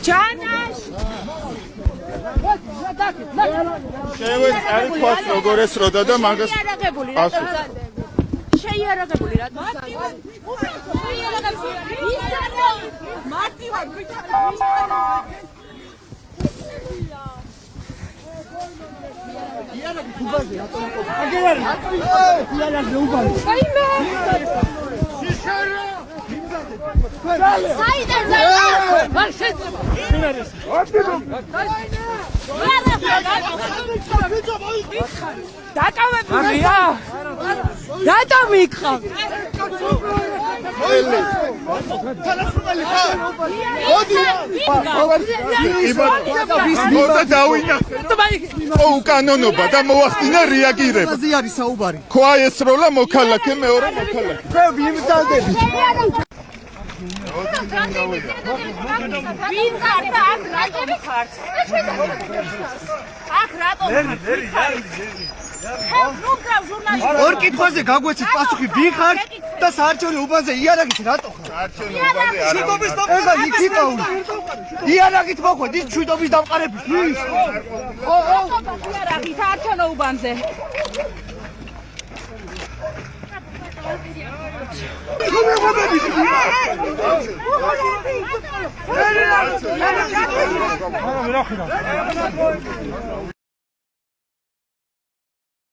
ჯანაშ შევეწარით როგორ ესროდა და მაგას შეიარაღებული რა რატომ იქხავ? უკანონობა და მოახდინა რეაგირება. ქვა ესროლა მოქალაქე მეორე მოქალაქე. ვინ ხართ აქ რატომ ხართ? აქ რატომ ორ კითხვაზე გაგვეცით პასუხი ვინ ხართ და საარჩევნო უბანზე იარაღით რატო ხართ? იარაღით მოხვედ ის ჩვიდობის დამყარების ის იარაღით საარჩევნო უბანზე